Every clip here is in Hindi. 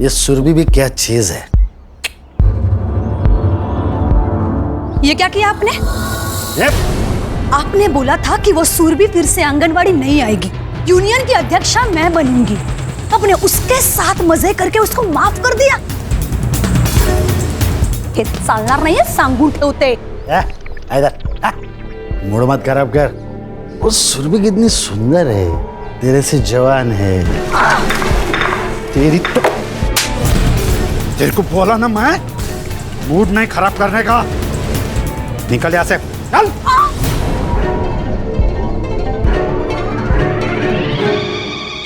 ये सुरभि भी क्या चीज है। ये क्या किया आपने? ये? आपने बोला था कि वो सुरभि फिर से आंगनवाड़ी नहीं आएगी, यूनियन की अध्यक्षा मैं बनूंगी। आपने उसके साथ मजे करके उसको माफ कर दिया। हे चालणार नाहीये, सांगून ठेवते। मूड मत खराब कर। वो सुरभि कितनी सुंदर है, तेरे से जवान है। तेरी तो तेरे को बोला ना मैं, मूड नहीं खराब करने का। निकल यहाँ से, चल।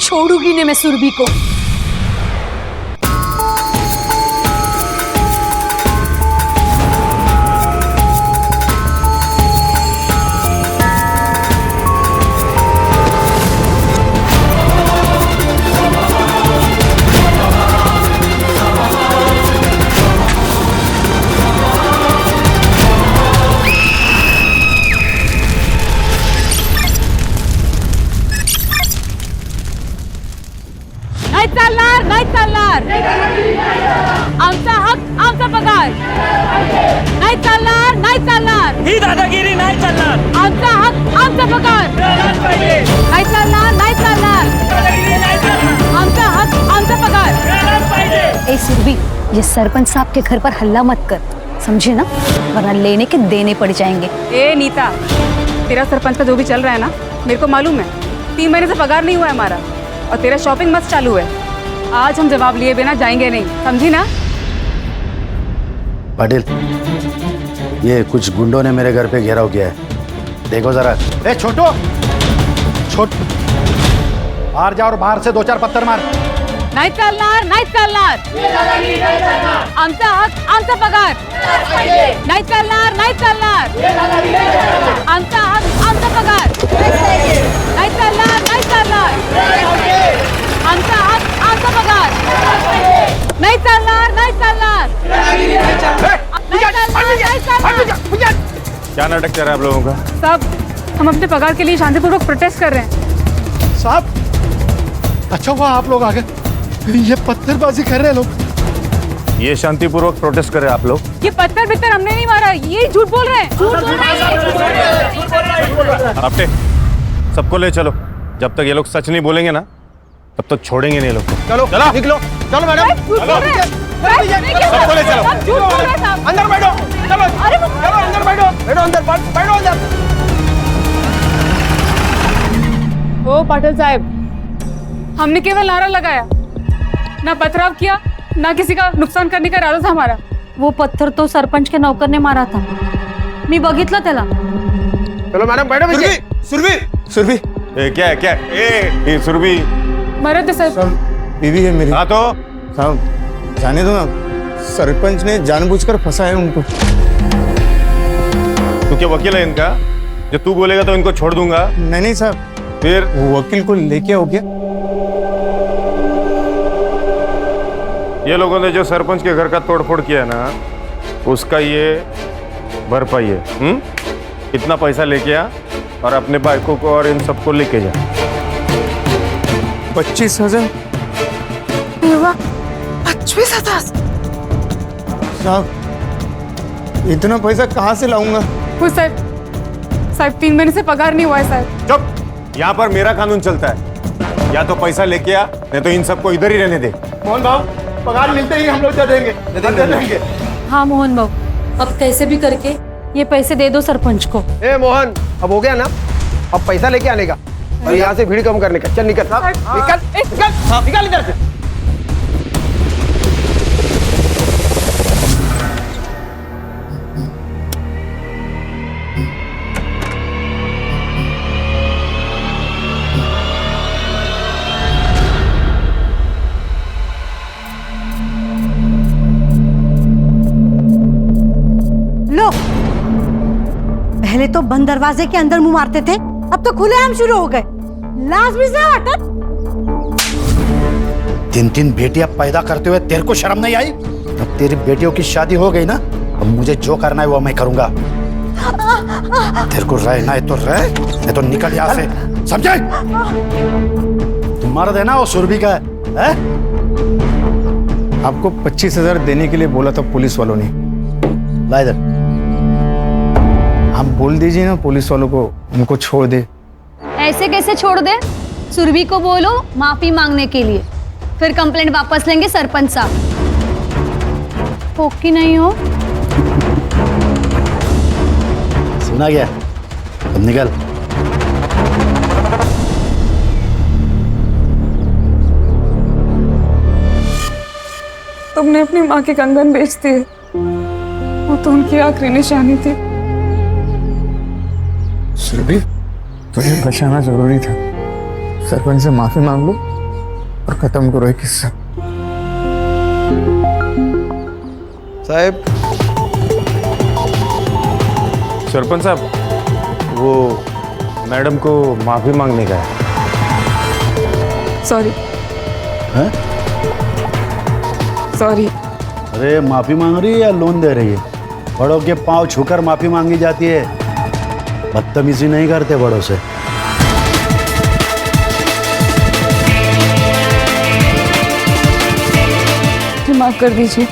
छोड़ूंगी नहीं मैं सुरभि को। नाही चालणार आमचा हक आमचा पगार नाही चालणार ही दादागिरी नाही चालणार आमचा हक आमचा पगार नाही चालणार आमचा हक आमचा पगार। ए सुरभि, ये सरपंच साहब के घर पर हल्ला मत कर, समझे ना, वरना लेने के देने पड़ जाएंगे। ए नीता, तेरा सरपंच का जो भी चल रहा है ना, मेरे को मालूम है। 3 महीने से पगार नहीं हुआ है हमारा, और तेरा शॉपिंग मस्त चालू है। आज हम जवाब लिए बिना जाएंगे नहीं, समझी ना? पाटिल, ये कुछ गुंडों ने मेरे घर पे घेराव किया है, देखो जरा। ए छोटू, बाहर जा और बाहर से 2-4 पत्थर मार। नाही चालणार आमचा हक आमचा पगार नाही चालणार आमचा हक आमचा पगार नाही चालणार आमचा हक आमचा पगार नाही चालणार क्या नाटक चल रहा है आप लोगों का? साहब, हम अपने पगार के लिए शांतिपूर्वक प्रोटेस्ट कर रहे हैं। साहब, अच्छा हुआ आप लोग आ गए, ये पत्थरबाजी कर रहे हैं लोग। ये शांतिपूर्वक प्रोटेस्ट कर रहे हैं आप लोग? ये पत्थर बित्तर हमने नहीं मारा, ये झूठ बोल रहे हैं। आपटे, सबको ले चलो। जब तक ये लोग सच नहीं बोलेंगे ना, तब तक छोड़ेंगे नहीं लोग को। चलो निकलो, चलो मैडम, सबको ले चलो। अंदर बैठो, चलो चलो अंदर बैठो अंदर। ओ पाटिल साहब, हमने केवल नारा लगाया, ना पथराव किया, ना किसी का नुकसान करने का इरादा था हमारा। वो पत्थर तो सरपंच के नौकर ने मारा था, मी बघितलं त्याला। चलो मैडम बैठो। सुरभि, क्या है? ये सुरभि मरद सर, बीवी है मेरी। हाँ तो साहब जाने दो ना, सरपंच ने जानबूझकर फंसा है उनको। तू क्या वकील है इनका? जब तू बोलेगा तो इनको छोड़ दूंगा। नहीं साहब, फिर वकील को लेके आओ क्या? ये लोगों ने जो सरपंच के घर का तोड़फोड़ किया ना, उसका ये भरपाई है। इतना पैसा लेके आ और अपने बाइकों को और इन सबको लेके जा। 25,000? 25,000? साहब, इतना पैसा कहाँ से लाऊंगा? साहब 3 महीने से पगार नहीं हुआ है साहब। चुप, यहाँ पर मेरा कानून चलता है। या तो पैसा लेके आ, नहीं तो इन सबको इधर ही रहने दे। मोहन बाबू, पगार मिलते ही हम लोग दे देंगे। हाँ मोहन बाबू, अब कैसे भी करके ये पैसे दे दो सरपंच को। ए मोहन, अब हो गया ना, अब पैसा लेके आने का और यहाँ से भीड़ कम करने का। चल निकल निकल इधर से। लो, पहले तो बंद दरवाजे के अंदर मुंह मारते थे, अब तो खुलेआम शुरू हो गए। लाज भी से हटत। 3 बेटियां पैदा करते हुए तेरे को शर्म नहीं आई? अब तेरी बेटियों की शादी हो गई ना, अब मुझे जो करना है वो मैं करूंगा। तेरे को रहना है तो रह, नहीं तो निकल यहाँ से, समझे? तुम मर्द है ना, वो सुरभि का है? आपको 25,000 देने के लिए बोला था पुलिस वालों ने। ला इधर। आप बोल दीजिए ना पुलिस वालों को उनको छोड़ दे। ऐसे कैसे छोड़ दे? सुरभि को बोलो माफी मांगने के लिए, फिर कंप्लेंट वापस लेंगे सरपंच साहब। हो कि नहीं हो? सुना गया? अब निकल। तुमने अपनी माँ के कंगन बेच दिए, वो तो उनकी आखिरी निशानी थी। सुरभि, तुझे बचाना जरूरी था। सरपंच से माफी मांग लो और खत्म करो ये किस्सा। साहब, सरपंच साहब, वो मैडम को माफी मांगने का है। सॉरी हैं? सॉरी। अरे माफी मांग रही है या लोन दे रही है? बड़ों के पांव छूकर माफी मांगी जाती है, बदतमीजी नहीं करते बड़ों से। मुझे माफ कर दीजिए।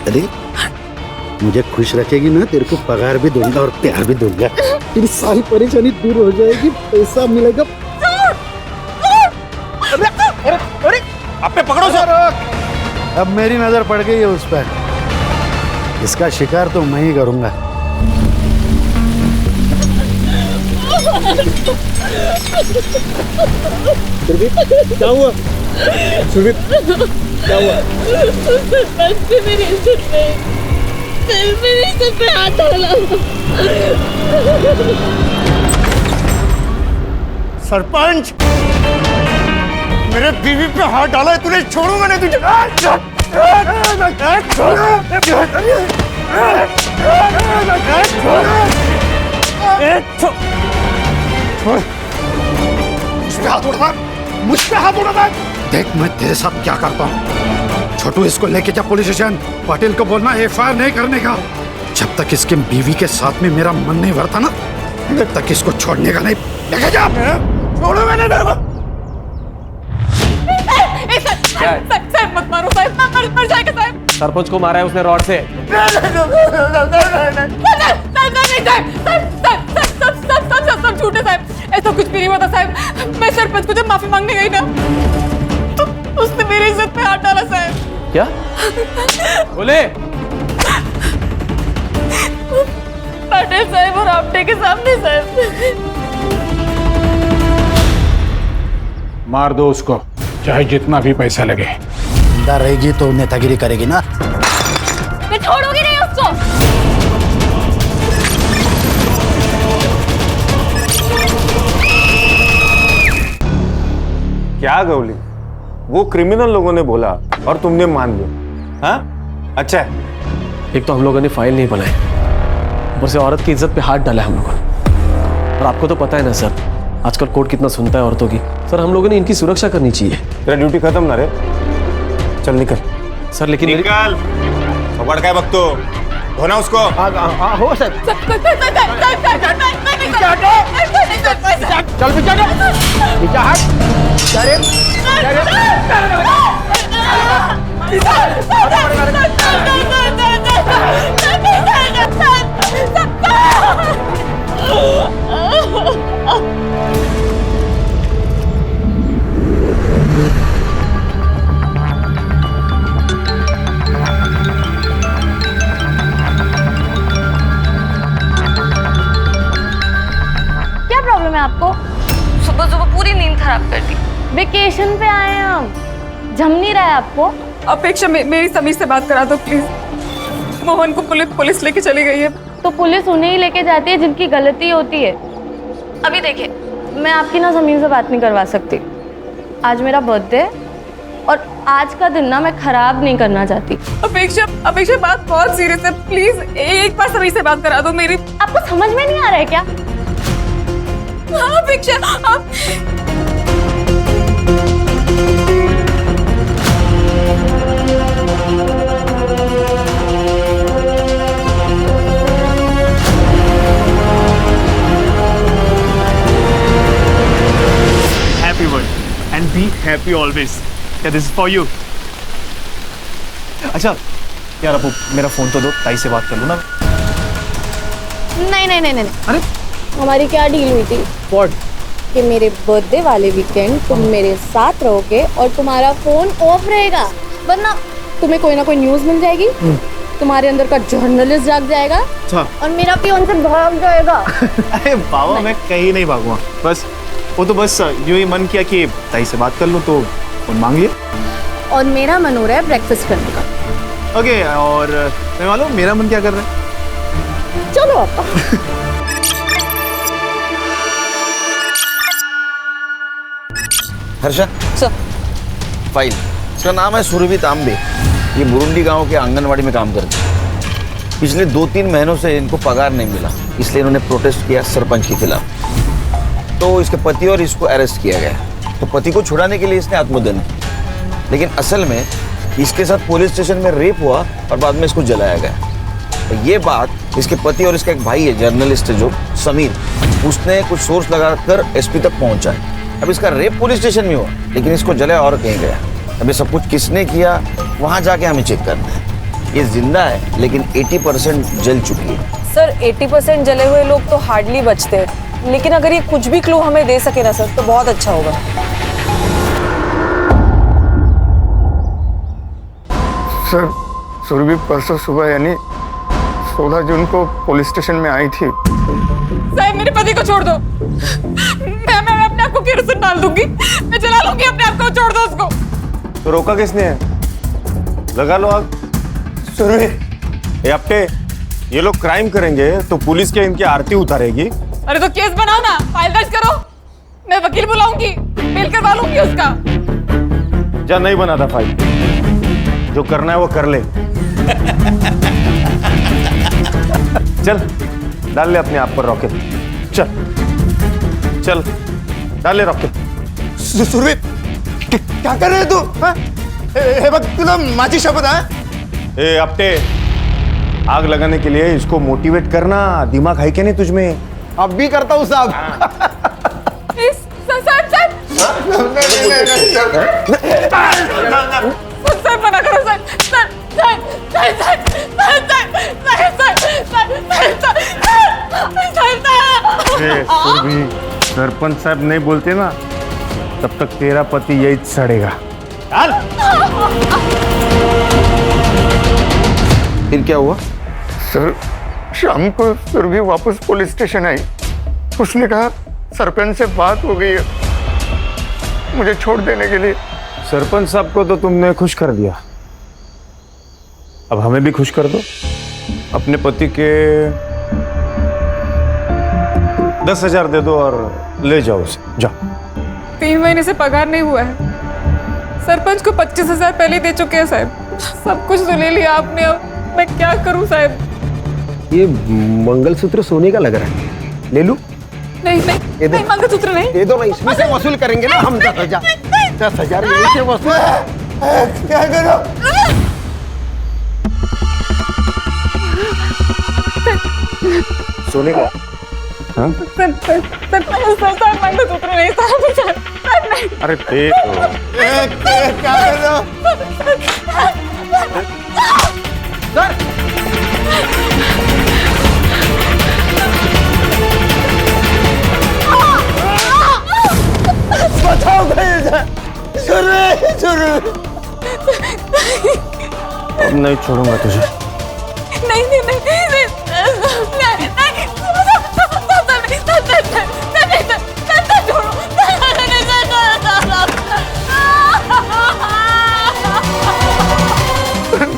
अरे मुझे खुश रखेगी ना, तेरे को पगार भी दूंगा और प्यार भी दूंगा। तेरी सारी परेशानी दूर हो जाएगी, पैसा मिलेगा। अरे आप पे पकड़ो सर। अब मेरी नजर पड़ गई है उस पर, इसका शिकार तो मैं ही करूंगा। क्या हुआ? सुरभि, क्या हुआ? मेरी इज्जत पे हाथ डाला। सरपंच, मेरे बीवी पे हाथ डाला है तूने, छोड़ूंगा नहीं तुझे। मुझ पे हाथ उड़ा था। देख मैं तेरे साथ क्या करता हूँ। छोटू, इसको लेके जा पुलिस स्टेशन। पाटिल को बोलना एफआईआर नहीं करने का। जब तक इसके बीवी के साथ में मेरा मन नहीं भरता ना, तब तक इसको छोड़ने का नहीं। लेके जा। छोड़ो मैंने तेरे को। साहब मत मारो साहब, मर जाएगा साहब। सरपंच को मारा है उसने रॉड से। सब झूठे साहब, ऐसा कुछ भी नहीं हुआ था साहब। मैं सरपंच को जब माफी मांगने गई ना, तो उसने मेरी इज्जत पे हाथ डाला साहब। क्या बोले? पाटिल साहब और आपटे के सामने साहब। मार दो उसको, चाहे जितना भी पैसा लगे। जिंदा रहेगी तो नेतागिरी करेगी ना। मैं छोड़ूंगी नहीं उसको। क्या गौली, वो क्रिमिनल लोगों ने बोला और तुमने मान लिया? हाँ, अच्छा है। एक तो हम लोगों ने फाइल नहीं बनाई, ऊपर से औरत की इज्जत पे हाथ डाला हम लोगों ने। और आपको तो पता है ना सर, आजकल कोर्ट कितना सुनता है औरतों की। सर हम लोगों ने इनकी सुरक्षा करनी चाहिए। तेरा ड्यूटी खत्म ना रे, चल निकल। सर लेकिन निकल, पकड़ के बकतो, धोना उसको। हो सर। चल पीछे हट। क्या प्रॉब्लम है आपको? सुबह सुबह पूरी नींद खराब कर दी। वेकेशन पे आए हैं हम, जम नहीं रहा है आपको? अपेक्षा, मेरी समीर से बात करा दो प्लीज। मोहन को पुलिस लेके चली गई है। तो पुलिस उन्हें ही लेके जाती है जिनकी गलती होती है। अभी देखिए, मैं आपकी ना समीर से बात नहीं करवा सकती। आज मेरा बर्थडे है और आज का दिन ना मैं खराब नहीं करना चाहती। अपेक्षा बात बहुत सीरियस है, प्लीज एक बार समीर से बात करा दो मेरी। आपको समझ में नहीं आ रहा है क्या? हाँ अपेक्षा, आप एंड बी हैप्पी ऑलवेज। क्या दिस इज फॉर यू। अच्छा यार अब मेरा फोन तो दो, ताई से बात कर लूँ ना। नहीं नहीं नहीं नहीं अरे हमारी क्या डील हुई थी व्हाट? कि मेरे बर्थडे वाले वीकेंड तुम मेरे साथ रहोगे और तुम्हारा फोन ऑफ रहेगा, वरना तुम्हें कोई ना कोई न्यूज़ मिल जाएगी, तुम्हारे अंदर का जर्नलिस्ट जाग जाएगा और मेरा पियोन से भाग जाएगा। अरे बाबा मैं कहीं नहीं भागूंगा, बस वो तो बस यूं ही मन किया कि ताई से बात कर लूँ तो फोन मांग लिया। और मेरा मन हो रहा है ब्रेकफास्ट करने का। ओके और मैं मालूम मेरा मन क्या कर रहा है। चलो आपा। हर्षा सर फाइल, इसका नाम है सुरभि तांबे। ये बुरुंडी गांव के आंगनवाड़ी में काम करते हैं। पिछले 2-3 महीनों से इनको पगार नहीं मिला, इसलिए इन्होंने प्रोटेस्ट किया सरपंच के खिलाफ। तो इसके पति और इसको अरेस्ट किया गया। तो पति को छुड़ाने के लिए इसने आत्मदहन किया, लेकिन असल में इसके साथ पुलिस स्टेशन में रेप हुआ और बाद में इसको जलाया गया। तो ये बात इसके पति और इसका एक भाई है जर्नलिस्ट है जो समीर, उसने कुछ सोर्स लगाकर एसपी तक पहुंचा है। अब इसका रेप पुलिस स्टेशन में हुआ, लेकिन इसको जलाया और कहीं गया। अब ये सब कुछ किसने किया वहां जाके हमें चेक करना है। ये जिंदा है लेकिन 80% जल चुकी है। सर 80% जले हुए लोग तो हार्डली बचते हैं, लेकिन अगर ये कुछ भी क्लू हमें दे सके ना सर तो बहुत अच्छा होगा। सर सुरभि परसों सुबह यानी 16 जून को पुलिस स्टेशन में आई थी। साहब मेरे पति को छोड़ दो, मैं अपने आप को केरोसिन डाल दूंगी, मैं जला लूंगी अपने आप को, छोड़ दो उसको। तो रोका किसने है? लगा लो आग। सुरभि ये अपटे, ये लोग क्राइम करेंगे तो पुलिस के इनकी आरती उतारेगी। अरे तो केस बनाओ ना, फाइल दर्ज करो, मैं वकील बुलाऊंगी, बेल करवा लूंगी उसका। जा नहीं बना था फाइल, जो करना है वो कर ले। चल डाल ले अपने आप पर रॉकेट, चल चल डाल ले रॉकेट। सुरभि क्या कर रहे तू? हे बघ तुला माझी शपथ है। ए अपटे, आग लगाने के लिए इसको मोटिवेट करना, दिमाग है क्या नहीं तुझमें? अब भी करता हूँ साहब। सर मना करो सर, सरपंच साहब नहीं बोलते ना तब तक तेरा पति यही सड़ेगा। फिर क्या हुआ? सर शाम को सुरभि वापस पुलिस स्टेशन आई। उसने कहा सरपंच से बात हो गई है मुझे छोड़ देने के लिए। सरपंच साहब को तो तुमने खुश कर दिया, अब हमें भी खुश कर दो। अपने पति के 10,000 दे दो और ले जाओ उसे, जाओ। 3 महीने से पगार नहीं हुआ है। सरपंच को 25,000 पहले दे चुके हैं साहब। सब कुछ तो ले लिया आपने, अब मैं क्या करूं साहब? ये मंगलसूत्र सोने का लग रहा है, ले लूं? नहीं नहीं नहीं, मंगलसूत्र नहीं। दे दो ना, इसमें से वसूल करेंगे ना हम 10,000 यहीं से वसूल। क्या करो? सोने का? हाँ? सर मंगलसूत्र नहीं सर नहीं। अरे दे दो। क्या कर रहे हो? बताओ अब नहीं छोड़ूंगा तुझे। नहीं नहीं नहीं नहीं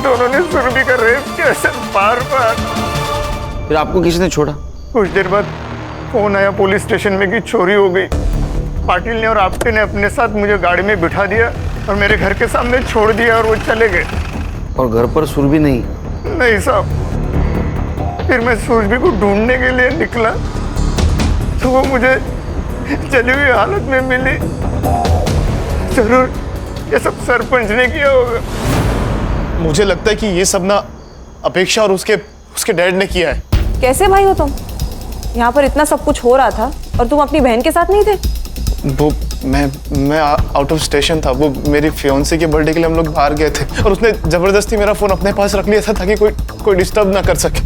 दोनों ने सुरभि का रेप किया सर, बार-बार। फिर आपको किसने छोड़ा? कुछ देर बाद फोन आया पुलिस स्टेशन में कि चोरी हो गई। पाटिल ने और आपटे ने अपने साथ मुझे गाड़ी में बिठा दिया और मेरे घर के सामने छोड़ दिया और वो चले गए। और घर पर सुरभि नहीं? नहीं साहब। फिर मैं सुरभि को ढूंढने के लिए निकला तो वो मुझे जली हुई हालत में मिली। जरूर ये सब सरपंच ने किया होगा। मुझे लगता है कि ये सब ना अपेक्षा और उसके डैड ने किया है। कैसे भाई हो तुम? यहाँ पर इतना सब कुछ हो रहा था और तुम अपनी बहन के साथ नहीं थे? वो मैं आउट ऑफ स्टेशन था। वो मेरी फियोन्सी के बर्थडे के लिए हम लोग बाहर गए थे और उसने जबरदस्ती मेरा फोन अपने पास रख लिया था ताकि कोई डिस्टर्ब ना कर सके।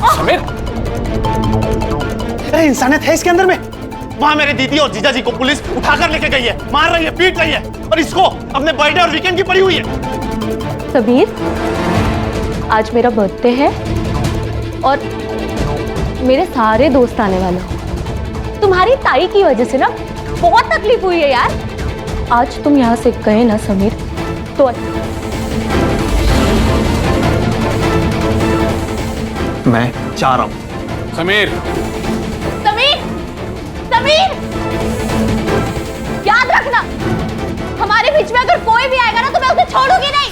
समीर, अरे इंसानियत है इसके अंदर में। वहां मेरे दीदी और जीजा जी को पुलिस उठाकर लेके गई है, मार रही है, पीट रही है, और इसको अपने बर्थडे और वीकेंड की पड़ी हुई है। समीर, आज मेरा बर्थडे है और मेरे सारे दोस्त आने वाले हैं। तुम्हारी ताई की वजह से ना बहुत तकलीफ हुई है यार। आज तुम यहाँ से गए ना समीर तो मैं चाह रहा हूं। समीर, समीर, समीर, याद रखना हमारे बीच में अगर कोई भी आएगा ना तो मैं उसे छोड़ूंगी नहीं।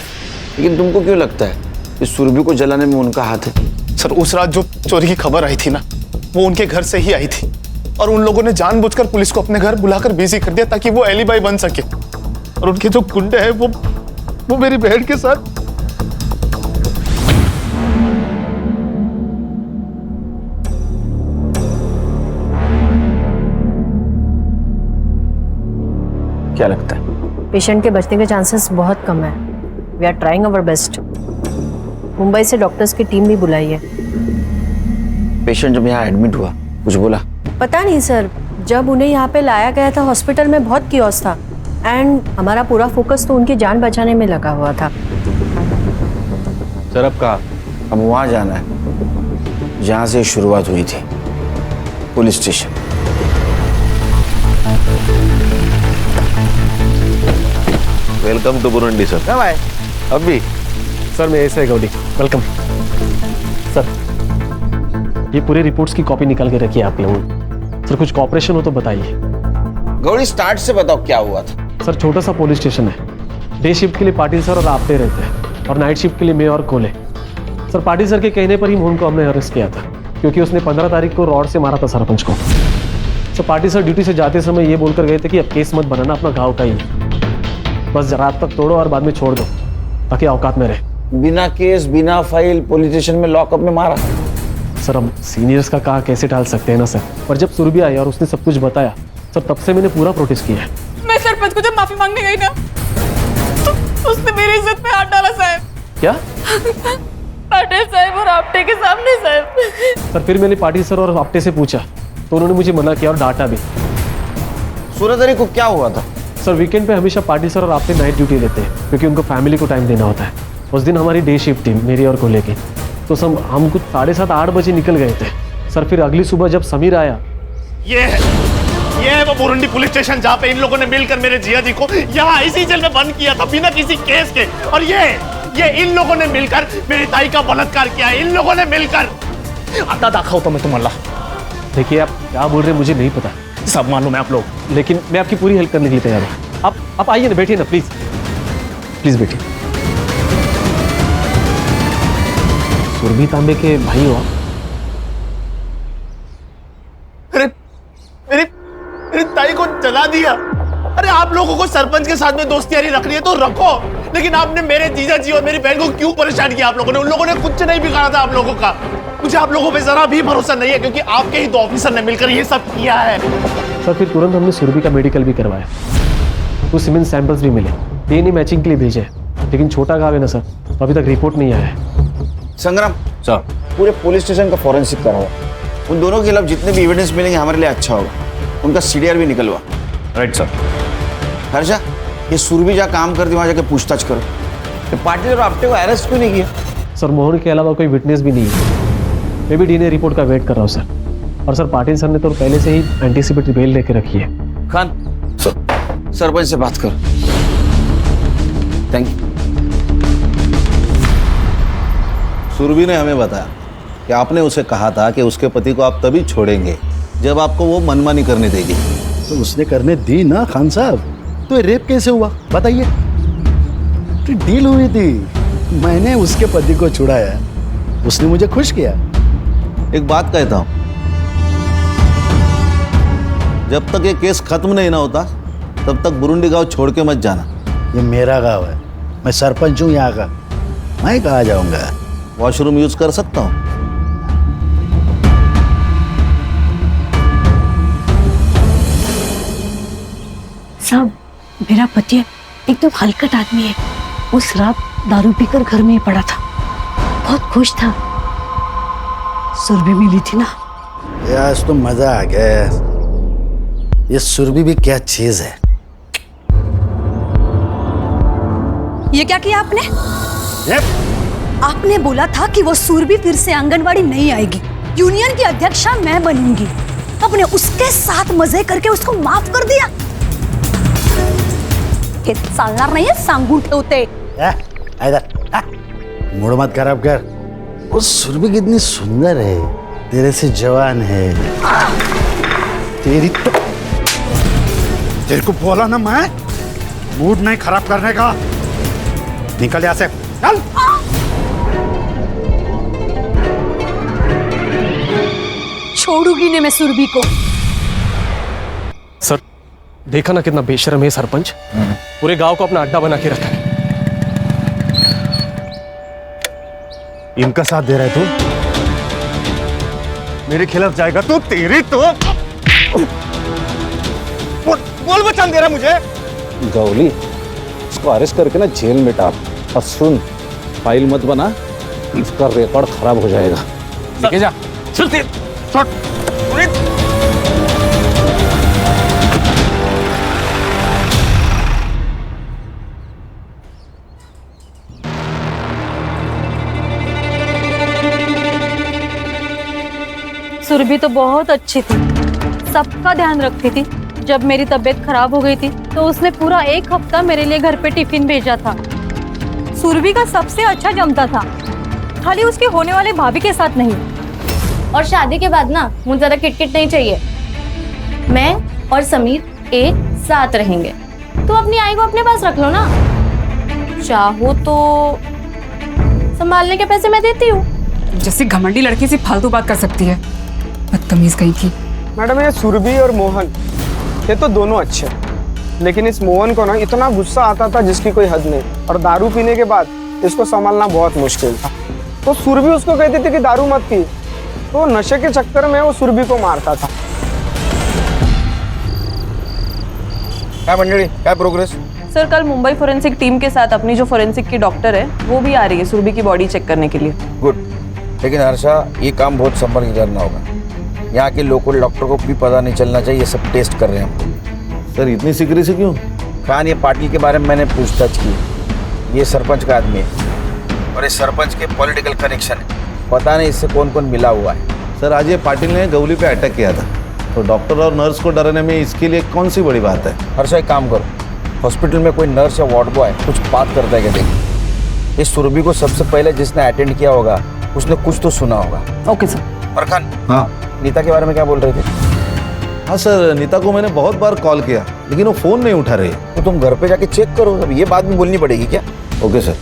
लेकिन तुमको क्यों लगता है कि सुरभि को जलाने में उनका हाथ है? सर, उस रात जो चोरी की खबर आई थी ना, वो उनके घर से ही आई थी और उन लोगों ने जानबूझकर पुलिस को अपने घर बुलाकर बिजी कर दिया ताकि वो एलिबाई बन सके। और उनके जो गुंडे हैं वो मेरी बहन के साथ। क्या लगता है? पेशेंट के बचने के चांसेस बहुत कम है। We are trying our best. Mumbai से डॉक्टर्स की टीम भी बुलाई है। पेशेंट जब यहाँ एडमिट हुआ कुछ बोला? पता नहीं सर, जब उन्हें यहाँ पे लाया गया था हॉस्पिटल में बहुत कियोस था एंड हमारा पूरा फोकस तो उनकी जान बचाने में लगा हुआ था। सर अब कहाँ? अब वहाँ जाना है जहाँ से शुरुआत हुई थी, police station. Welcome to Burundi sir. कब आए? अभी सर मैं ऐसे गौड़ी, वेलकम सर। ये पूरे रिपोर्ट्स की कॉपी निकाल के रखिए आप लोगों। सर कुछ कॉपरेशन हो तो बताइए। गौड़ी स्टार्ट से बताओ क्या हुआ था। सर छोटा सा पुलिस स्टेशन है। डे शिफ्ट के लिए पाटिल सर और आपते रहते हैं और नाइट शिफ्ट के लिए मैं और कोले। सर पाटिल सर के कहने पर ही मोहन को हमने अरेस्ट किया था क्योंकि उसने 15 तारीख को रॉड से मारा था सरपंच को। सर पाटिल सर ड्यूटी से जाते समय ये बोलकर गए थे कि अब केस मत बनाना, अपना घाव का ही, बस रात तक तोड़ो और बाद में छोड़ दो ताकि औकात में रहे। बिना केस बिना फाइल पुलिस स्टेशन में लॉकअप में मारा। सर हम सीनियर्स का कहा कैसे टाल सकते हैं ना सर। पर जब सुरभि आई और उसने सब कुछ बताया सर, तब से मैंने पूरा प्रोटेस्ट किया है। मैं सरपंच को जब माफी मांगने गई ना तो उसने मेरी इज्जत पे हाथ डाला साहब। क्या? पाटिल साहब और आपटे के सामने साहब। सर फिर मैंने पाटिल सर और आपटे से पूछा तो उन्होंने मुझे मना किया और डांटा भी। 16 तारीख को क्या हुआ था? सर वीकेंड पे हमेशा पाटिल सर और आपटे नाइट ड्यूटी देते हैं क्योंकि उनको फैमिली को टाइम देना होता है। उस दिन हमारी डे शिफ्ट थी, मेरी और कोले की। तो हम कुछ 7:30-8 बजे निकल गए थे सर। फिर अगली सुबह जब समीर आया, ये है वो बुरुंडी पुलिस स्टेशन जहाँ पे इन लोगों ने मिलकर मेरे जिया जी को यहाँ इसी जेल में बंद किया था बिना किसी केस के। और ये इन लोगों ने मिलकर मेरी ताई का बलात्कार किया है। इन लोगों ने मिलकर। आता दाखवतो मैं तुम्हाला। देखिए आप क्या बोल रहे हैं मुझे नहीं पता, सब मालूम है आप लोग, लेकिन मैं आपकी पूरी हेल्प करने के लिए तैयार हूँ। आप आइए ना, बैठिए ना प्लीज, प्लीज बैठिए। सुरभि तांबे के भाई हो आप? अरे मेरी ताई को जला दिया। अरे आप लोगों को सरपंच के साथ में दोस्तियारी रखनी है तो रखो, लेकिन आपने मेरे जीजा जी और मेरी बहन को क्यों परेशान किया? आप लोगों ने, उन लोगों ने कुछ नहीं बिगाड़ा था आप लोगों का। मुझे आप लोगों पे जरा भी भरोसा नहीं है क्योंकि आपके ही 2 ऑफिसर ने मिलकर ये सब किया है। सर फिर तुरंत हमने सुरभि का मेडिकल भी करवाया, कुछ सीमेंट सैंपल्स भी मिले, डीएनए मैचिंग के लिए भेजे, लेकिन छोटा घाव है ना सर, तो अभी तक रिपोर्ट नहीं आया है। संग्राम सर पूरे पुलिस स्टेशन का फॉरेंसिक कराओ। उन दोनों के खिलाफ जितने भी एविडेंस मिलेंगे हमारे लिए अच्छा होगा। उनका सीडीआर भी निकलवा। Right sir. हर्षा, ये सुरभि जहाँ काम करती वहाँ जाके पूछताछ करो। ये पाटिल और आपटे को अरेस्ट क्यों नहीं किया? सर मोहन के अलावा कोई विटनेस भी नहीं है। मैं भी डीएनए रिपोर्ट का वेट कर रहा हूँ सर। और सर पाटिल सर ने तो पहले से ही एंटीसिपेटरी बेल लेके रखी है। खान सरपंच से बात करो। Thank you. सुरभि ने हमें बताया कि आपने उसे कहा था कि उसके पति को आप तभी छोड़ेंगे जब आपको वो मनमानी करने देगी। तो उसने करने दी ना खान साहब। तो ये रेप कैसे हुआ बताइए? तो डील हुई थी, मैंने उसके पति को छुड़ाया, उसने मुझे खुश किया। एक बात कहता हूं, जब तक ये केस खत्म नहीं ना होता तब तक बुरुंडी गांव छोड़ के मत जाना। ये मेरा गांव है, मैं सरपंच हूँ यहाँ का, मैं कहाँ जाऊंगा? वॉशरूम यूज कर सकता हूँ? साहब, मेरा पति एकदम हलकट आदमी है। उस रात दारू पीकर घर में ही पड़ा था, बहुत खुश था। सुरभि मिली थी ना। ये आज तो मजा आ गया। ये सुरभि भी क्या चीज है। ये क्या किया आपने? ये? आपने बोला था कि वो सुरभि फिर से आंगनवाड़ी नहीं आएगी, यूनियन की अध्यक्षा मैं बनूंगी। आपने उसके साथ मजे करके उसको माफ कर दिया। हे चालणार नाहीये, सांगून ठेवते। मूड मत खराब कर। वो सुरभि कितनी सुंदर है, तेरे से जवान है। तेरी तो तेरे को बोला ना मैं, मूड नहीं खराब करने का। निकल यहाँ से, चल। छोड़ूंगी नहीं मैं सुरभि को। सर, देखा ना कितना बेशर्म है सरपंच। पूरे गांव को अपना अड्डा बना के रखा है। इनका साथ दे रहा है तू? मेरे खिलाफ जाएगा तू? तेरी तो बोल बचान दे रहा मुझे। गौली, इसको अरेस्ट करके ना जेल में डाल। और सुन, फाइल मत बना, इसका रिकॉर्ड खराब हो जाएगा। लेके जा। चल ते सुरभि तो बहुत अच्छी थी, सबका ध्यान रखती थी। जब मेरी तबीयत खराब हो गई थी तो उसने पूरा 1 हफ्ता मेरे लिए घर पे टिफिन भेजा था। सुरभि का सबसे अच्छा जमता था, खाली उसके होने वाले भाभी के साथ नहीं। और शादी के बाद ना मुझे ज्यादा किटकिट नहीं चाहिए। मैं और समीर एक साथ रहेंगे। तो अपनी आई को अपने पास रख लो ना, चाहो तो संभालने के पैसे मैं देती हूँ। जैसे घमंडी लड़की से फालतू बात कर सकती है, बदतमीज कहीं की। मैडम, ये सुरभि और मोहन ये तो दोनों अच्छे, लेकिन इस मोहन को ना इतना गुस्सा आता था जिसकी कोई हद नहीं। और दारू पीने के बाद इसको संभालना बहुत मुश्किल था। तो सुरभि उसको कहती थी कि दारू मत पी, तो नशे के चक्कर में वो सुरभि को मारता था। क्या मंडली, क्या प्रोग्रेस? सर, कल मुंबई फोरेंसिक टीम के साथ अपनी जो फोरेंसिक की डॉक्टर है वो भी आ रही है सुरभि की बॉडी चेक करने के लिए। गुड, लेकिन हर्षा, ये काम बहुत संभल के करना होगा। यहाँ के लोकल डॉक्टर को भी पता नहीं चलना चाहिए ये सब टेस्ट कर रहे हैं। सर, इतनी सीक्रेसी क्यों? खान, ये पाटिल के बारे में मैंने पूछताछ की। ये सरपंच का आदमी है और ये सरपंच के पॉलिटिकल कनेक्शन है। पता नहीं इससे कौन कौन मिला हुआ है। सर, आज ये पाटिल ने गौली पे अटैक किया था, तो डॉक्टर और नर्स को डराने में इसके लिए कौन सी बड़ी बात है? हर्षा, एक काम करो, हॉस्पिटल में कोई नर्स या वार्ड बॉय कुछ बात करता है क्या देखिए। इस सुरभि को सबसे पहले जिसने अटेंड किया होगा उसने कुछ तो सुना होगा। Okay sir. और खान, हाँ नीता के बारे में क्या बोल रहे थे? हाँ सर, नीता को मैंने बहुत बार कॉल किया, लेकिन वो फ़ोन नहीं उठा रही। तो तुम घर पे जाके चेक करो, अब ये बात भी बोलनी पड़ेगी क्या? Okay sir.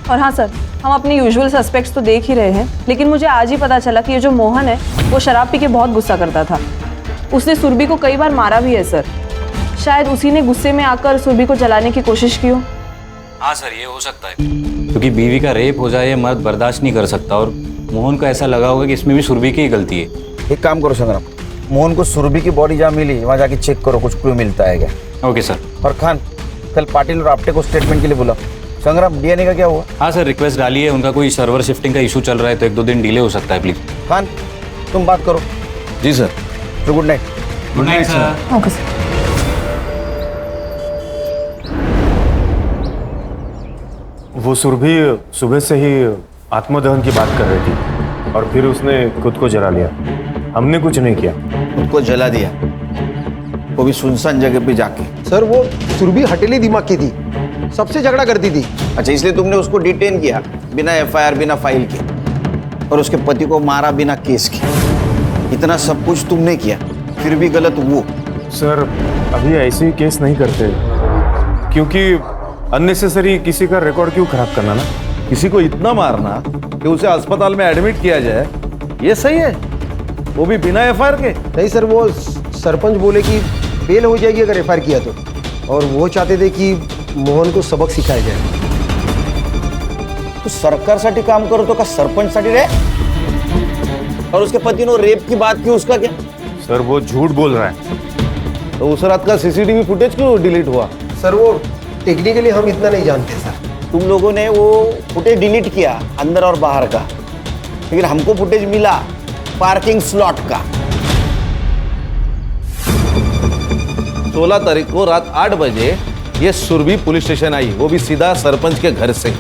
और हाँ सर, हम अपने यूजुअल सस्पेक्ट्स तो देख ही रहे हैं, लेकिन मुझे आज ही पता चला कि ये जो मोहन है वो शराब पी के बहुत गुस्सा करता था। उसने सुरभि को कई बार मारा भी है सर। शायद उसी ने गुस्से में आकर सुरभि को जलाने की कोशिश की हो। हाँ सर, ये हो सकता है, क्योंकि बीवी का रेप हो जाए ये मर्द बर्दाश्त नहीं कर सकता। और मोहन को ऐसा लगा होगा कि इसमें भी सुरभि की ही गलती है। एक काम करो संग्राम, मोहन को सुरभि की बॉडी जहाँ मिली वहाँ जाके चेक करो, कुछ क्लू मिलता है क्या? Okay sir. और खान, कल पाटिल और आपटे को स्टेटमेंट के लिए बुलाओ। संग्राम, डीएनए का क्या हुआ? हाँ सर, रिक्वेस्ट डाली है, उनका कोई सर्वर शिफ्टिंग का इशू चल रहा है, तो 1-2 दिन डिले हो सकता है। प्लीज खान, तुम बात करो। जी सर। तो good night. Good night sir. Okay sir. वो सुरभि सुबह से ही आत्मदहन की बात कर रही थी और फिर उसने खुद को जला लिया। हमने कुछ नहीं किया। खुद को जला दिया, वो भी सुनसान जगह पे जाके। सर, वो सुरभि हटेली दिमाग की थी, सबसे झगड़ा करती थी। अच्छा, इसलिए तुमने उसको डिटेन किया बिना एफआईआर, बिना फाइल के, और उसके पति को मारा बिना केस के। इतना सब कुछ तुमने किया, फिर भी गलत वो। सर, अभी ऐसे केस नहीं करते, क्योंकि अननेसेसरी किसी का रिकॉर्ड क्यों खराब करना ना। किसी को इतना मारना कि उसे अस्पताल में एडमिट किया जाए, ये सही है? वो भी बिना एफआईआर के? नहीं सर, वो सरपंच बोले कि बेल हो जाएगी अगर एफआईआर किया तो, और वो चाहते थे कि मोहन को सबक सिखाया जाए। तो सरकारसाठी काम करतो का सरपंचसाठी रे? और उसके पति ने रेप की बात की, उसका क्या? सर, वो झूठ बोल रहा है। तो उस रात का सीसीटीवी फुटेज क्यों डिलीट हुआ? सर वो टेक्निकली हम इतना नहीं जानते सर। तुम लोगों ने वो फुटेज डिलीट किया अंदर और बाहर का, लेकिन हमको फुटेज मिला पार्किंग स्लॉट का। 16 तारीख को रात 8 बजे ये सुरभि पुलिस स्टेशन आई, वो भी सीधा सरपंच के घर से,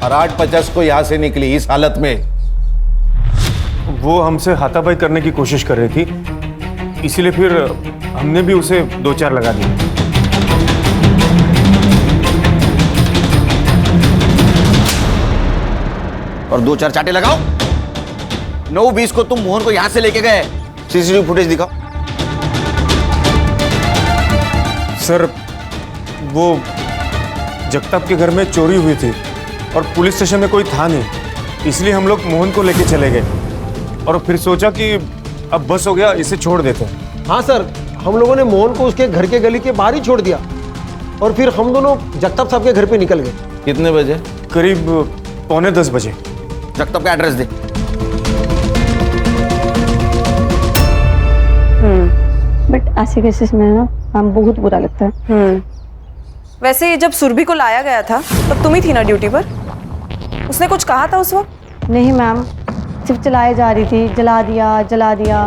और 8:50 को यहां से निकली इस हालत में। वो हमसे हाथापाई करने की कोशिश कर रही थी, इसीलिए फिर हमने भी उसे 2-4 लगा दिए। और 2-4 चाटे लगाओ। 9:20 को तुम मोहन को यहां से लेके गए, सीसीटीवी फुटेज दिखाओ। सर वो जगताप के घर में चोरी हुई थी और पुलिस स्टेशन में कोई था नहीं, इसलिए हम लोग मोहन को लेके चले गए और फिर सोचा कि अब बस हो गया, इसे छोड़ देते। हाँ सर, हम लोगों ने मोहन को उसके घर के गली के बाहर ही छोड़ दिया और फिर हम दोनों जगताप साहब के घर पे निकल गए। कितने बजे? करीब 9:45 बजे। जगताप का एड्रेस दे। बट ऐसे केसेस में ना हम बहुत बुरा लगता है। वैसे जब सुरभि को लाया गया था तब तुम ही थी ना ड्यूटी पर? उसने कुछ कहा था उस वक्त? नहीं मैम, सिर्फ चलाई जा रही थी, जला दिया जला दिया।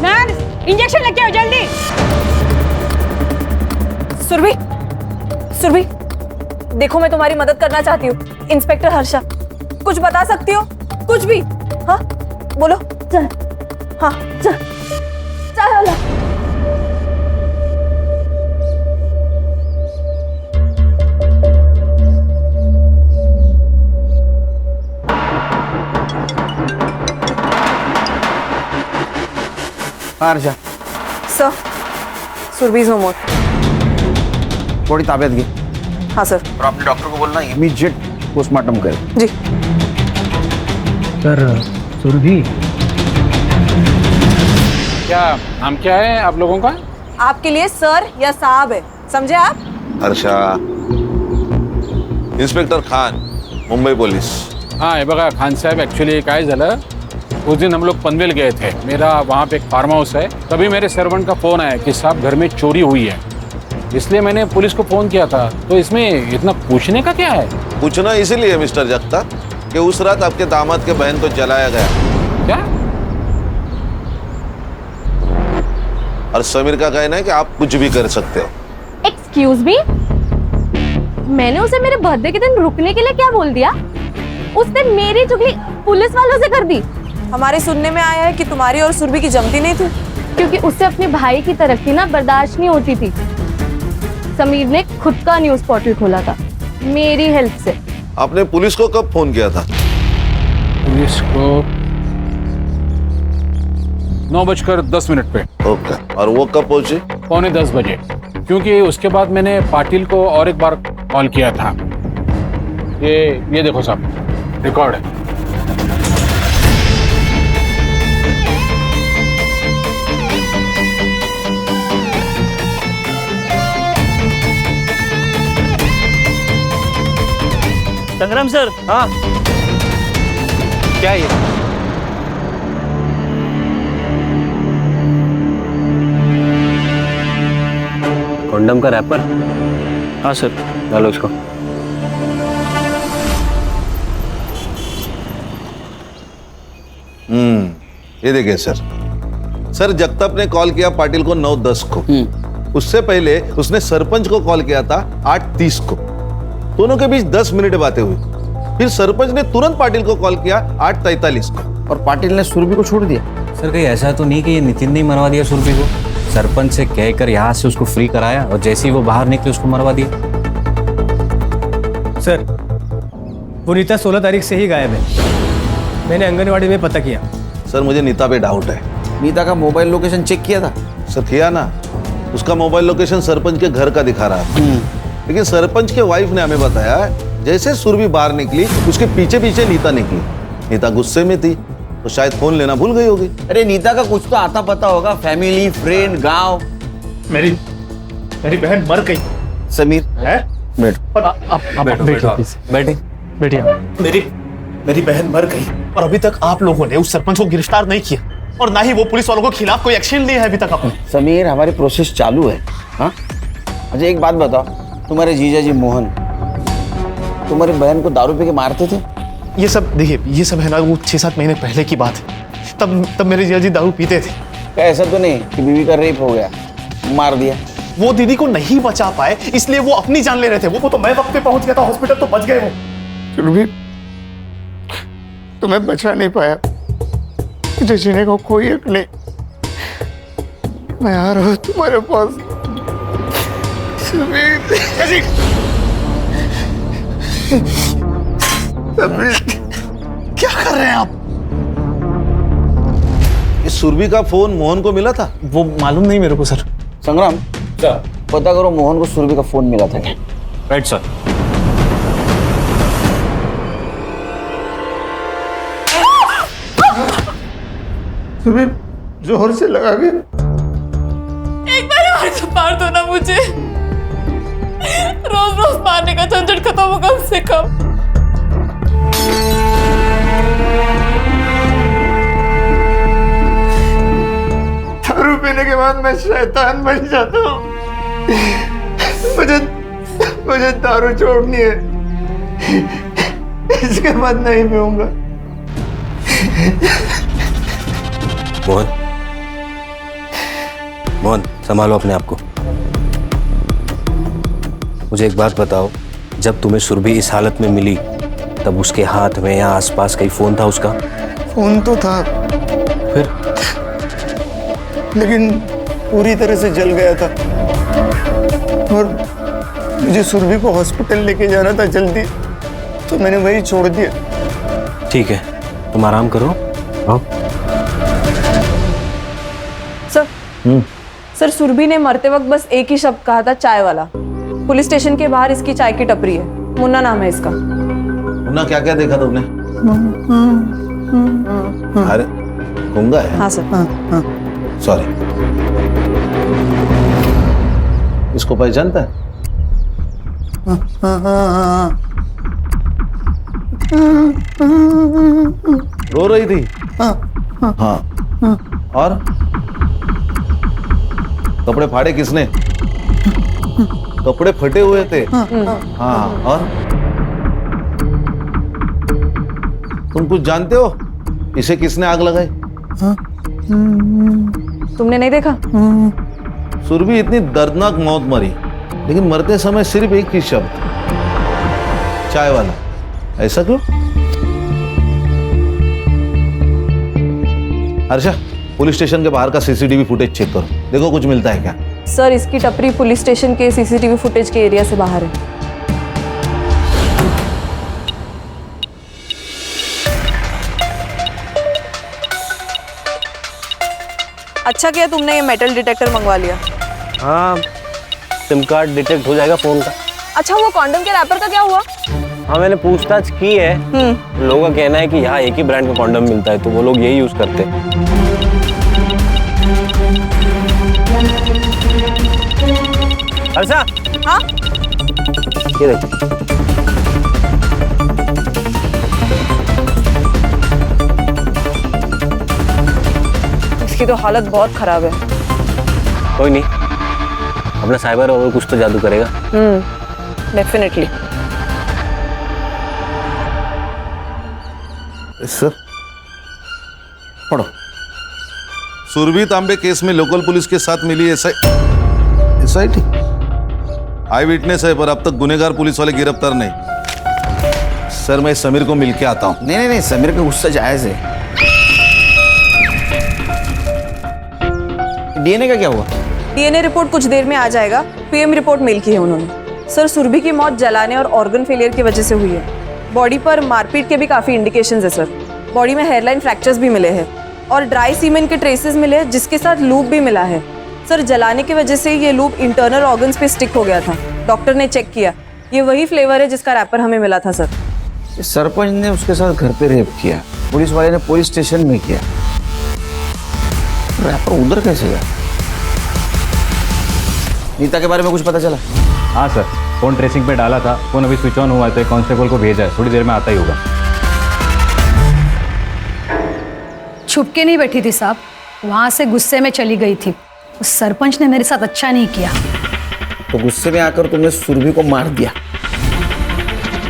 नर्स, इंजेक्शन लेके आओ जल्दी। सुरभि, सुरभि, देखो मैं तुम्हारी मदद करना चाहती हूँ। इंस्पेक्टर हर्षा, कुछ बता सकती हो? कुछ भी? हाँ बोलो। चल। हाँ चल चल। Harsha sir, Surbhi is no more. थोड़ी ताबियत की। हाँ सर। और अपने डॉक्टर को बोलना इमीडिएट पोस्टमार्टम करे। जी सर। सुरभि क्या नाम क्या है आप लोगों का? आपके लिए सर या साहब है, समझे आप? हर्षा। Inspector Khan, Mumbai police. हाँ हे बघा खान साहब, ॲक्च्युली काय झालं, उस दिन हम लोग पनवेल गए थे, मेरा वहाँ पे एक फार्म हाउस है, तभी मेरे सर्वेंट का फ़ोन आया कि साहब घर में चोरी हुई है, इसलिए मैंने पुलिस को फ़ोन किया था। तो इसमें इतना पूछने का क्या है? पूछना इसीलिए मिस्टर जगताप कि उस रात आपके दामाद के बहन को जलाया गया। क्या? और समीर का कहना है कि आप कुछ भी कर सकते हो। एक्सक्यूज मी, मैंने उसे मेरे बर्थडे के दिन रुकने के लिए क्या बोल दिया? उसने मेरी चुगली पुलिस वालों से कर दी। हमारे सुनने में आया है कि तुम्हारी और सुरभि की जमती नहीं थी, क्योंकि उससे अपने भाई की तरक्की ना बर्दाश्त नहीं होती थी। समीर ने खुद का न्यूज पोर्टल खोला था मेरी हेल्प से। आपने पुलिस को कब फोन किया था? पुलिस को 9:10 पे। ओके, और वो कब पहुंची? 9:45 बजे, क्योंकि उसके बाद मैंने पाटिल को और एक बार कॉल किया था। ये देखो साहब, रिकॉर्ड है। संग्राम सर। हाँ क्या ये? कॉन्डम का रैपर? हाँ सर। डालो उसको। ये देखिए सर, जगताप ने कॉल किया पाटिल को 9:10 को। उससे पहले उसने सरपंच को कॉल किया था 8:30 को। दोनों के बीच 10 मिनट बातें हुई। फिर सरपंच ने तुरंत पाटिल को कॉल किया 8:43 को। और पाटिल ने सुरभि को छोड़ दिया। सर कहीं ऐसा तो नहीं कि ये नितिन ने मरवा दिया सुरभि को? सरपंच से कहकर यहाँ से उसको फ्री कराया और जैसे ही वो बाहर निकले उसको मरवा दिया। सर, वो नीता 16 तारीख से ही गायब है। मैंने आंगनवाड़ी में पता किया। सर मुझे नीता पे डाउट है। नीता का मोबाइल लोकेशन चेक किया था? सर किया ना, उसका मोबाइल लोकेशन सरपंच के घर का दिखा रहा था। लेकिन सरपंच के वाइफ ने हमें बताया जैसे सुरभि बाहर निकली उसके पीछे पीछे नीता निकली। नीता गुस्से में थी तो शायद फोन लेना भूल गई होगी। अरे नीता का कुछ तो आता पता होगा, फैमिली, फ्रेंड, गांव। मेरी बहन मर गई। समीर है? बैठिए। मेरी बहन मर गई और अभी तक आप लोगों ने उस सरपंच को गिरफ्तार नहीं किया। और ना ही वो पुलिस वालों के खिलाफ कोई एक्शन लिया है अभी तक आपने। समीर, हमारी प्रोसेस चालू है। हाँ, अच्छा एक बात बताओ, तुम्हारे जीजा जी मोहन तुम्हारी बहन को दारू पी के मारते थे? ये सब देखिए, ये सब है ना वो 6-7 महीने पहले की बात है। तब मेरे जीजा जी दारू पीते थे। ऐसा तो नहीं कि बीवी का रेप हो गया, मार दिया? वो दीदी को नहीं बचा पाए इसलिए वो अपनी जान ले रहे थे। वो तो मैं वक्त पे पहुंच गया था हॉस्पिटल, तो बच गए वो। फिर भी तुम्हें बचा नहीं पाया, मुझे जीने को कोई हक नहीं। मैं आ रहा हूँ तुम्हारे पास। क्या कर रहे हैं आप? इस सुरभि का फोन मोहन को मिला था? वो मालूम नहीं मेरे को सर। संग्राम, पता करो मोहन को सुरभि का फोन मिला था क्या? Right sir. सुरभि जोर से लगा के। एक बार और तो मार दो ना मुझे, रोज रोज मारने का झंझट खत्म हो कम से कम। दारू पीने के बाद मैं शैतान बन जाता हूँ। मुझे दारू छोड़नी है, इसके बाद नहीं पीऊंगा। मोहन, संभालो अपने आप को। मुझे एक बात बताओ, जब तुम्हें सुरभि इस हालत में मिली तब उसके हाथ में या आसपास कहीं फोन था उसका? फोन तो था, फिर? लेकिन पूरी तरह से जल गया था और मुझे सुरभि को हॉस्पिटल लेके जाना था जल्दी, तो मैंने वही छोड़ दिया। ठीक है, तुम आराम करो। आओ। सर, सुरभि ने मरते वक्त बस एक ही शब्द कहा था, चाय वाला। पुलिस स्टेशन के बाहर इसकी चाय की टपरी है, मुन्ना नाम है इसका। मुन्ना, क्या क्या देखा तुमने? अरे गूंगा है? हाँ सर। सॉरी। इसको पहचानता है? रो रही थी? हाँ। और कपड़े फाड़े किसने? कपड़े फटे हुए थे। हाँ, और तुम कुछ जानते हो? इसे किसने आग लगाई? तुमने नहीं देखा? सुरभि इतनी दर्दनाक मौत मरी, लेकिन मरते समय सिर्फ एक ही शब्द, चाय वाला। ऐसा क्यों? हर्षा, पुलिस स्टेशन के बाहर का सीसीटीवी फुटेज चेक करो, देखो कुछ मिलता है क्या। सर, इसकी टपरी पुलिस स्टेशन के सीसीटीवी फुटेज के एरिया से बाहर है। अच्छा किया तुमने ये मेटल डिटेक्टर मंगवा लिया। हाँ, सिम कार्ड डिटेक्ट हो जाएगा फोन का। अच्छा, वो कॉन्डम के रैपर का क्या हुआ? हाँ, मैंने पूछताछ की है। लोगों का कहना है कि यहाँ एक ही ब्रांड का कॉन्डम मिलता है, तो वो लोग यही यूज करते हैं। हर्षा। हाँ? ये देखो। इसकी तो हालत बहुत खराब है। कोई नहीं, अपना साइबर और कुछ तो जादू करेगा। डेफिनेटली। सर, पढ़ो। सुरभि तांबे केस में लोकल पुलिस के साथ मिली एसआईटी आई विटनेस है, पर अब तक गुनेगार पुलिस वाले गिरफ्तार नहीं। सर, मैं समीर को मिलके आता हूँ। नहीं, समीर का गुस्सा जायज है। डीएनए का क्या हुआ? डीएनए रिपोर्ट कुछ देर में आ जाएगा। पीएम रिपोर्ट मेल की है उन्होंने। सर, सुरभि की मौत जलाने और ऑर्गन फेलियर की वजह से हुई है। बॉडी पर मारपीट के भी काफी इंडिकेशंस है सर। बॉडी में हेयरलाइन फ्रैक्चर्स भी मिले हैं और ड्राई सीमेन के ट्रेसेस मिले हैं, जिसके साथ लूप भी मिला है। सर, जलाने की वजह से ये लूप इंटरनल ऑर्गन्स पे स्टिक हो गया था। डॉक्टर ने चेक किया, ये वही फ्लेवर है जिसका रैपर हमें मिला था सर। सरपंच ने उसके साथ घर पे रेप किया, पुलिस वाले ने पुलिस स्टेशन में किया, रैपर उधर कैसे गया? नीता के बारे में कुछ पता चला? हाँ सर, फोन ट्रेसिंग पे डाला था, फोन अभी स्विच ऑन हुआ है, तो एक कांस्टेबल को भेजा है, थोड़ी देर में आता ही होगा। छुप के नहीं बैठी थी साहब, वहां से गुस्से में चली गई थी। उस सरपंच ने मेरे साथ अच्छा नहीं किया। तो गुस्से में आकर तुमने सुरभि को मार दिया?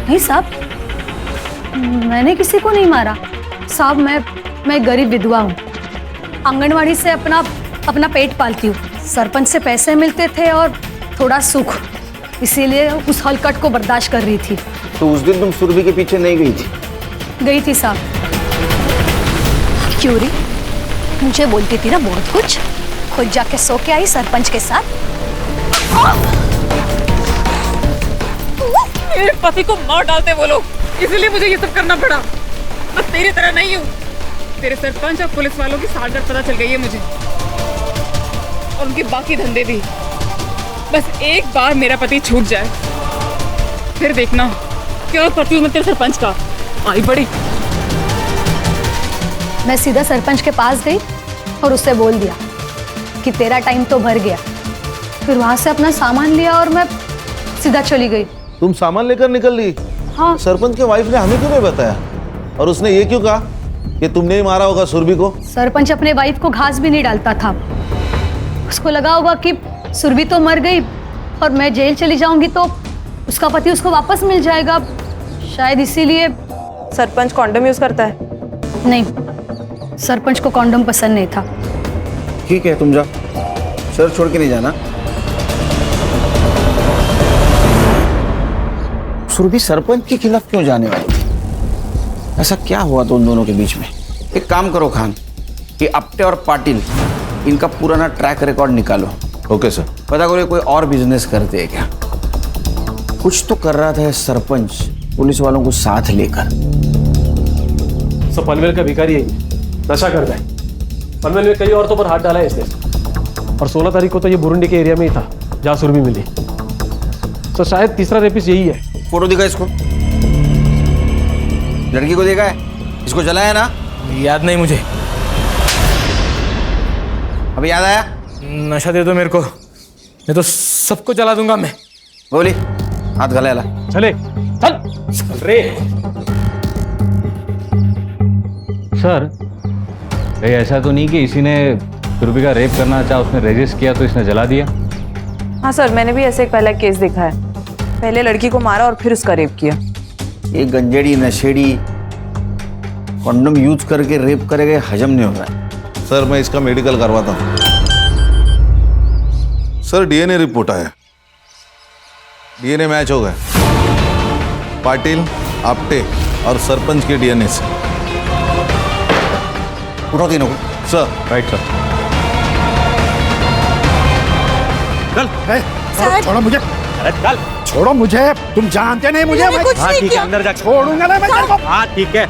नहीं साहब, मैंने किसी को नहीं मारा साहब। मैं गरीब विधवा हूँ, आंगनवाड़ी से अपना पेट पालती हूँ। सरपंच से पैसे मिलते थे और थोड़ा सुख, इसीलिए उस हलकट को बर्दाश्त कर रही थी। तो उस दिन तुम सुरभि के पीछे नहीं गई थी? गई थी साहब। क्यों री, मुझे बोलती थी ना बहुत कुछ, खुद जाके सो के आई सरपंच के साथ। मेरे पति को मार डालते वो लोग, इसीलिए मुझे ये सब करना पड़ा। मैं तेरी तरह नहीं हूँ। तेरे सरपंच और पुलिस वालों की साठगांठ पता चल गई है मुझे, और उनके बाकी धंधे भी। बस एक बार मेरा पति छूट जाए, फिर देखना क्या करती हूँ मैं तेरे सरपंच का। आई बड़ी। मैं सीधा सरपंच के पास गई और उससे बोल दिया कि तेरा टाइम तो भर गया। फिर वहां से अपना सामान लिया और मैं सीधा चली गई। तुम सामान लेकर निकल ली? हाँ। सरपंच के वाइफ ने हमें क्यों नहीं बताया? और उसने ये क्यों कहा कि तुमने ही मारा होगा सुरभि को? सरपंच अपने वाइफ को घास भी नहीं डालता था। उसको लगा होगा कि सुरभि तो मर गई और मैं जेल चली जाऊंगी तो उसका पति उसको वापस मिल जाएगा, शायद इसीलिए। सरपंच कॉन्डम यूज करता है? नहीं, सरपंच को कॉन्डम पसंद नहीं था। ठीक है, तुम जाओ, सर छोड़ के नहीं जाना। सुरभि सरपंच के खिलाफ क्यों जाने वाली थी? ऐसा क्या हुआ तो उन दोनों के बीच में? एक काम करो खान, कि अपटे और पाटिल इनका पुराना ट्रैक रिकॉर्ड निकालो। Okay sir. पता करो कोई और बिजनेस करते हैं क्या? कुछ तो कर रहा था सरपंच पुलिस वालों को साथ लेकर। सब पनवेल का भिखारी है, नशा करता है। पनवेल में कई औरतों पर हाथ डाला है इसने, और 16 तारीख को तो ये बुरुंडी के एरिया में ही था जहाँ सुरभि मिली। तो शायद तीसरा रेपिस्ट यही है। फोटो दिखा इसको, लड़की को देखा है? इसको जलाया ना? याद नहीं मुझे। अभी याद आया? नशा दे दो मेरे को, नहीं तो सबको जला दूंगा मैं। बोली हाथ गला ला। चले चल रे। सर, कहीं ऐसा तो नहीं कि इसी ने सुरभि का रेप करना चाहा, उसने रेजिस्ट किया तो इसने जला दिया? हाँ सर, मैंने भी ऐसे एक पहला केस देखा है। पहले लड़की को मारा और फिर उसका रेप किया। ये गंजेड़ी नशेड़ी कॉन्डम यूज करके रेप करेगा, हजम नहीं हो रहा है। सर मैं इसका मेडिकल करवाता हूँ। सर डीएनए रिपोर्ट आया, डीएनए मैच हो गया पाटिल, आपटे और सरपंच के डीएनए से। उठाओ तीनों को। सर। Right sir. चल छोड़ो मुझे, चल छोड़ो मुझे, तुम जानते नहीं मुझे। हाँ ठीक है, अंदर जा। छोड़ूंगा ना मैं तेरे को। हाँ ठीक है।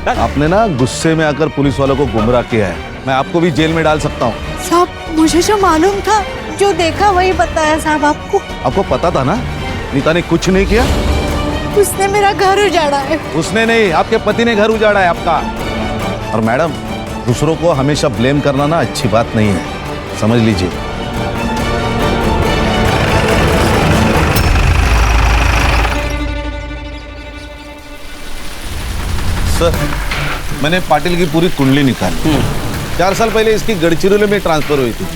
आपने ना गुस्से में आकर पुलिस वालों को गुमराह किया है, मैं आपको भी जेल में डाल सकता हूँ। साहब मुझे जो मालूम था, जो देखा वही बताया साहब आपको। आपको पता था ना नीता ने कुछ नहीं किया? उसने मेरा घर उजाड़ा है। उसने नहीं, आपके पति ने घर उजाड़ा है आपका। और मैडम, दूसरों को हमेशा ब्लेम करना ना अच्छी बात नहीं है, समझ लीजिए। सर मैंने पाटिल की पूरी कुंडली निकाली। 4 साल पहले इसकी गढ़चिरौली में ट्रांसफर हुई थी,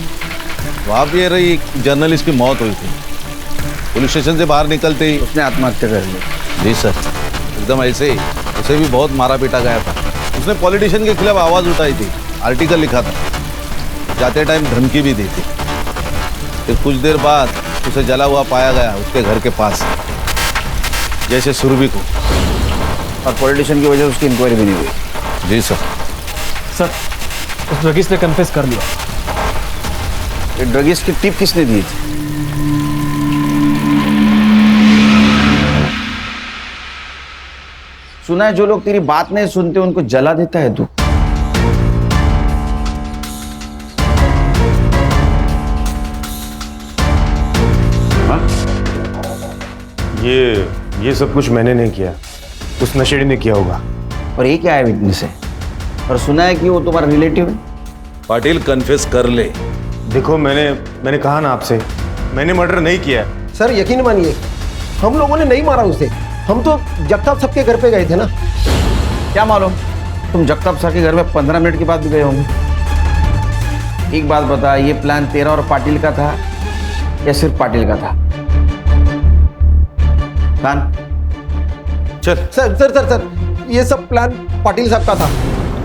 वहां पे रही जर्नलिस्ट की मौत हुई थी। पुलिस स्टेशन से बाहर निकलते ही उसने आत्महत्या कर ली। जी सर, एकदम ऐसे ही। उसे भी बहुत मारा पीटा गया था। उसने पॉलिटिशियन के खिलाफ आवाज उठाई थी, आर्टिकल लिखा था, जाते टाइम धमकी भी दी थी। फिर कुछ देर बाद उसे जला हुआ पाया गया उसके घर के पास, जैसे सुरभि को। और पॉलिटिशियन की वजह से उसकी इंक्वायरी भी नहीं हुई। जी सर। सर उस ड्रगिस्ट ने कन्फेस कर लिया। ये ड्रगिस्ट की टिप किसने दी थी? सुना है जो लोग तेरी बात नहीं सुनते उनको जला देता है तू। ये सब कुछ मैंने नहीं किया, उस नशेड़ी ने किया होगा। और ये क्या है विटनेस है? और सुना है कि वो तुम्हारा रिलेटिव है। पाटिल कन्फेस कर ले। देखो मैंने कहा ना आपसे, मैंने मर्डर नहीं किया। सर यकीन मानिए, हम लोगों ने नहीं मारा उसे। हम तो जगताप सबके घर पे गए थे ना। क्या मालूम, तुम जगताप सर के घर में 15 मिनट के बाद भी गए होंगे। एक बात बता, ये प्लान तेरा और पाटिल का था या सिर्फ पाटिल का था? Plan sir sir sir sir ये सब प्लान पाटिल साहब का था।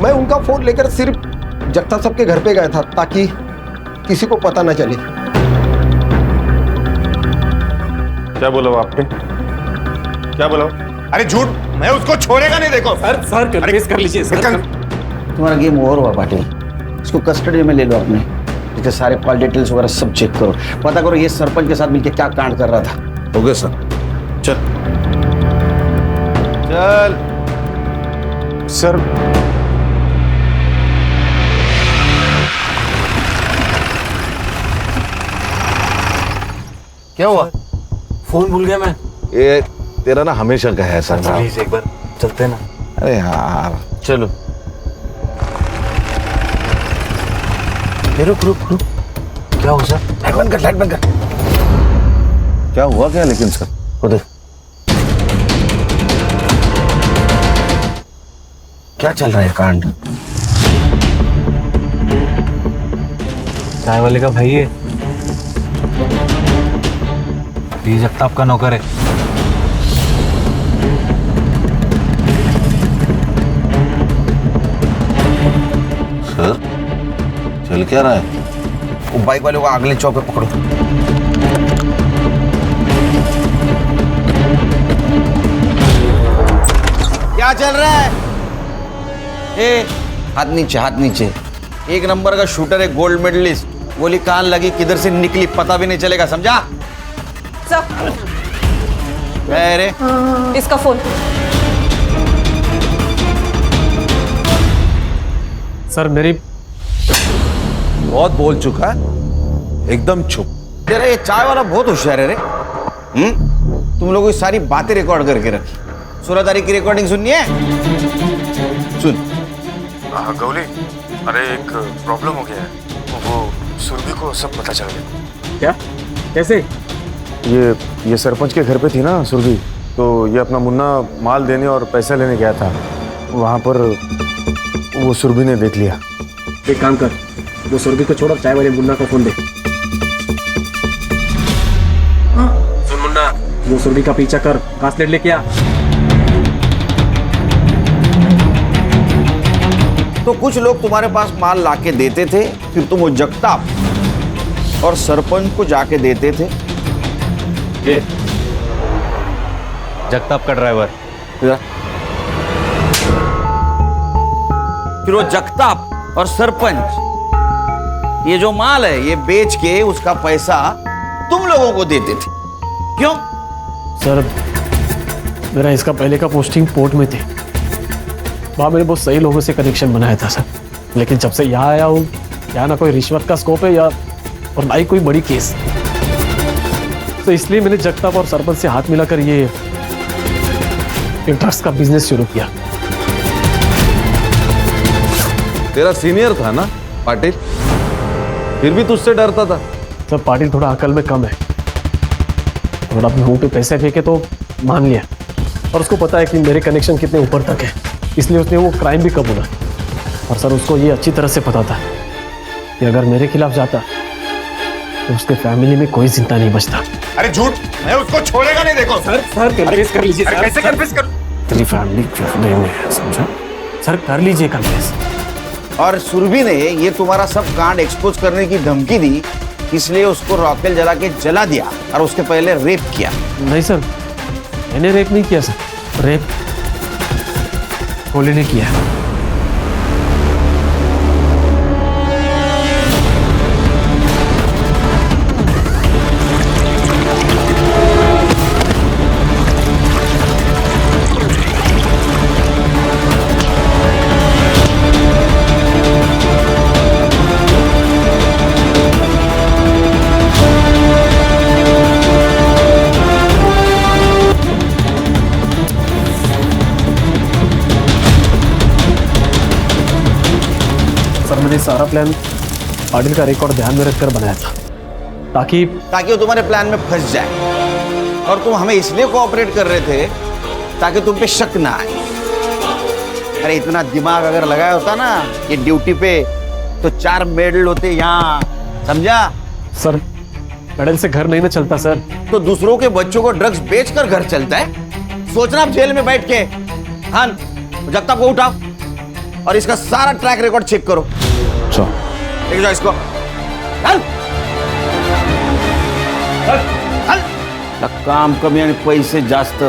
मैं उनका फोन लेकर सिर्फ जगताप साहब के घर पे गया था ताकि किसी को पता न चले। क्या बोला वो आपने? क्या बोला? अरे झूठ, मैं उसको छोड़ेगा नहीं। देखो सर कन्फेस कर लीजिए सर। तुम्हारा गेम ओवर हुआ पाटिल, इसको कस्टडी में ले लो अपने। इसके सारे कॉल डिटेल्स वगैरह सब चेक करो, पता करो ये सरपंच के साथ मिलकर क्या कांड कर रहा था। हो गया सर। चल चल सर। क्या हुआ? फोन भूल गया मैं। ये तेरा ना हमेशा का है ऐसा। प्लीज एक बार चलते ना। अरे यार चलो रुक रुक रुक। क्या हुआ सर? लाइट बंद कर, लाइट बंद कर। क्या हुआ क्या लेकिन सर? उधर क्या चल रहा है कांड? चाय वाले का भाई है, डी जगताप का नौकर है। सर चल क्या रहा है? वो बाइक वाले को अगले चौक पे पकड़ो। क्या चल रहा है? ए, हाथ नीचे, हाथ नीचे। एक नंबर का शूटर है, गोल्ड मेडलिस्ट। गोली कान लगी, किधर से निकली पता भी नहीं चलेगा, समझा? अरे इसका फोन। सर मेरी बहुत बोल चुका है, एकदम चुप। तेरा ये चाय वाला बहुत होशियार है रे। तुम लोगों की सारी बातें रिकॉर्ड करके रखी। 16 तारीख की रिकॉर्डिंग सुननी है? सुन। गौली, अरे एक प्रॉब्लम हो गया है। वो सुरभि को सब पता चल गया। क्या? कैसे? ये सरपंच के घर पे थी ना सुरभि, तो ये अपना मुन्ना माल देने और पैसा लेने गया था। वहाँ पर वो सुरभि ने देख लिया। एक काम कर, वो सुरभि को छोड़, चाय वाले मुन्ना को फोन दे। सुन मुन्ना, वो सुरभि का पीछा कर, कास्लेट लेके आ। तो कुछ लोग तुम्हारे पास माल लाके देते थे, फिर तुम वो जगताप और सरपंच को जाके देते थे। ये जगताप का ड्राइवर। फिर वो जगताप और सरपंच ये जो माल है ये बेच के उसका पैसा तुम लोगों को देते थे, क्यों? सर मेरा इसका पहले का पोस्टिंग पोर्ट में थी, वहाँ मैंने बहुत सही लोगों से कनेक्शन बनाया था सर। लेकिन जब से यहाँ आया हूँ, यहाँ ना कोई रिश्वत का स्कोप है या और ना ही कोई बड़ी केस, तो इसलिए मैंने जगताप और सरपंच से हाथ मिलाकर ये ड्रग्स का बिजनेस शुरू किया। तेरा सीनियर था ना पाटिल, फिर भी तुझसे डरता था। सर पाटिल थोड़ा अकल में कम है, थोड़ा अपने मुंह पे पैसे फेंके तो मान लिया, और उसको पता है कि मेरे कनेक्शन कितने ऊपर तक है, इसलिए उसने वो क्राइम भी कबूला। और सर उसको ये अच्छी तरह से पता था कि अगर मेरे खिलाफ जाता तो उसके फैमिली में कोई जिंदा नहीं बचता। अरे झूठ, मैं उसको छोड़ेगा नहीं। देखो सर कन्फेस कर लीजिए। अरे कैसे कन्फेस कर? तेरी फैमिली में है, समझा? सर कर लीजिए कन्फेस। और सुरभि ने ये तुम्हारा सब कांड एक्सपोज करने की धमकी दी, इसलिए उसको रॉकेल जला के जला दिया और उसके पहले रेप किया। नहीं सर, मैंने रेप नहीं किया सर, रेप कोहली ने किया। मैंने सारा प्लान पाटिल का रिकॉर्ड ध्यान में रखकर बनाया था, ताकि वो तुम्हारे प्लान में फंस जाए। और तुम हमें इसलिए कोऑपरेट कर रहे थे ताकि तुम पे शक ना आए। अरे इतना दिमाग अगर लगाया होता ना ये ड्यूटी पे, तो 4 मेडल होते यहाँ, समझा? सर मेडल से घर नहीं ना चलता सर। तो दूसरों के बच्चों को ड्रग्स बेचकर घर चलता है? सोचना आप जेल में बैठ के। हाँ, जगताप को उठाओ और इसका सारा ट्रैक रिकॉर्ड चेक करो। देख जाओ इसको। चल चल चल। काम कमी आणि पैसे जास्त।